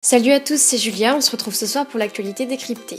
Salut à tous, c'est Julia, on se retrouve ce soir pour l'actualité décryptée.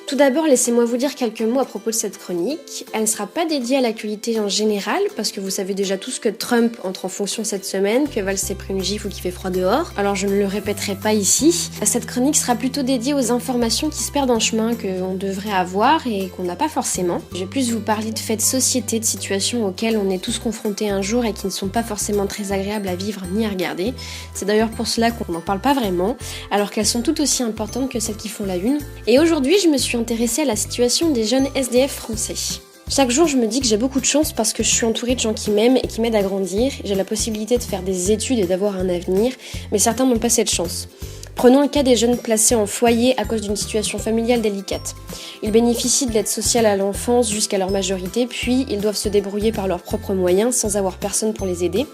Tout d'abord, laissez-moi vous dire quelques mots à propos de cette chronique. Elle ne sera pas dédiée à l'actualité en général, parce que vous savez déjà tous que Trump entre en fonction cette semaine, que Valls s'est pris une gifle ou qu'il fait froid dehors, alors je ne le répéterai pas ici. Cette chronique sera plutôt dédiée aux informations qui se perdent en chemin, qu'on devrait avoir et qu'on n'a pas forcément. Je vais plus vous parler de faits de société, de situations auxquelles on est tous confrontés un jour et qui ne sont pas forcément très agréables à vivre ni à regarder. C'est d'ailleurs pour cela qu'on n'en parle pas vraiment, alors qu'elles sont tout aussi importantes que celles qui font la une. Et aujourd'hui, je me suis intéressée à la situation des jeunes SDF français. Chaque jour, je me dis que j'ai beaucoup de chance parce que je suis entourée de gens qui m'aiment et qui m'aident à grandir. J'ai la possibilité de faire des études et d'avoir un avenir, mais certains n'ont pas cette chance. Prenons le cas des jeunes placés en foyer à cause d'une situation familiale délicate. Ils bénéficient de l'aide sociale à l'enfance jusqu'à leur majorité, puis ils doivent se débrouiller par leurs propres moyens sans avoir personne pour les aider.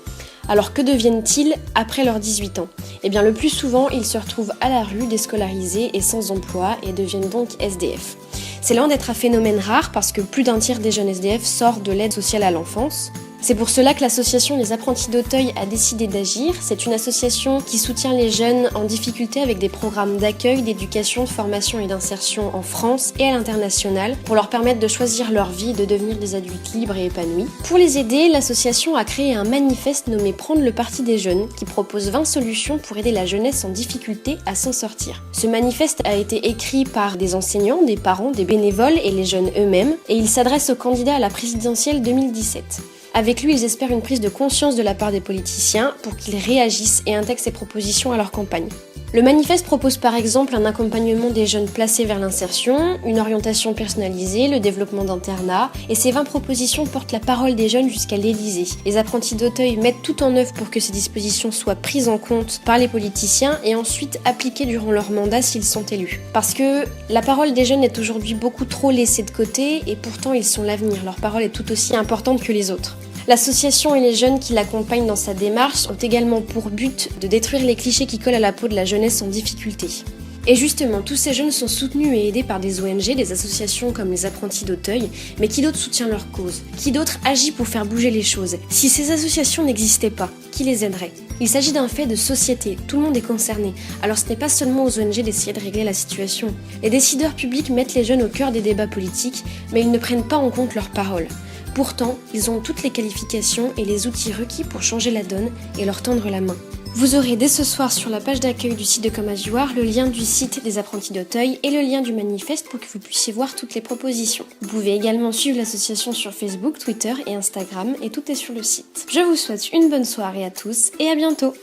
Alors que deviennent-ils après leurs 18 ans ? Eh bien le plus souvent, ils se retrouvent à la rue, déscolarisés et sans emploi et deviennent donc SDF. C'est loin d'être un phénomène rare parce que plus d'un tiers des jeunes SDF sortent de l'aide sociale à l'enfance. C'est pour cela que l'association Les Apprentis d'Auteuil a décidé d'agir. C'est une association qui soutient les jeunes en difficulté avec des programmes d'accueil, d'éducation, de formation et d'insertion en France et à l'international pour leur permettre de choisir leur vie et de devenir des adultes libres et épanouis. Pour les aider, l'association a créé un manifeste nommé Prendre le parti des jeunes qui propose 20 solutions pour aider la jeunesse en difficulté à s'en sortir. Ce manifeste a été écrit par des enseignants, des parents, des bénévoles et les jeunes eux-mêmes et il s'adresse aux candidats à la présidentielle 2017. Avec lui, ils espèrent une prise de conscience de la part des politiciens pour qu'ils réagissent et intègrent ces propositions à leur campagne. Le manifeste propose par exemple un accompagnement des jeunes placés vers l'insertion, une orientation personnalisée, le développement d'internats, et ces 20 propositions portent la parole des jeunes jusqu'à l'Élysée. Les apprentis d'Auteuil mettent tout en œuvre pour que ces dispositions soient prises en compte par les politiciens et ensuite appliquées durant leur mandat s'ils sont élus. Parce que la parole des jeunes est aujourd'hui beaucoup trop laissée de côté et pourtant ils sont l'avenir, leur parole est tout aussi importante que les autres. L'association et les jeunes qui l'accompagnent dans sa démarche ont également pour but de détruire les clichés qui collent à la peau de la jeunesse en difficulté. Et justement, tous ces jeunes sont soutenus et aidés par des ONG, des associations comme les Apprentis d'Auteuil, mais qui d'autre soutient leur cause ? Qui d'autre agit pour faire bouger les choses ? Si ces associations n'existaient pas, qui les aiderait ? Il s'agit d'un fait de société, tout le monde est concerné, alors ce n'est pas seulement aux ONG d'essayer de régler la situation. Les décideurs publics mettent les jeunes au cœur des débats politiques, mais ils ne prennent pas en compte leurs paroles. Pourtant, ils ont toutes les qualifications et les outils requis pour changer la donne et leur tendre la main. Vous aurez dès ce soir sur la page d'accueil du site de Comme Ajuar le lien du site des Apprentis d'Auteuil et le lien du manifeste pour que vous puissiez voir toutes les propositions. Vous pouvez également suivre l'association sur Facebook, Twitter et Instagram et tout est sur le site. Je vous souhaite une bonne soirée à tous et à bientôt.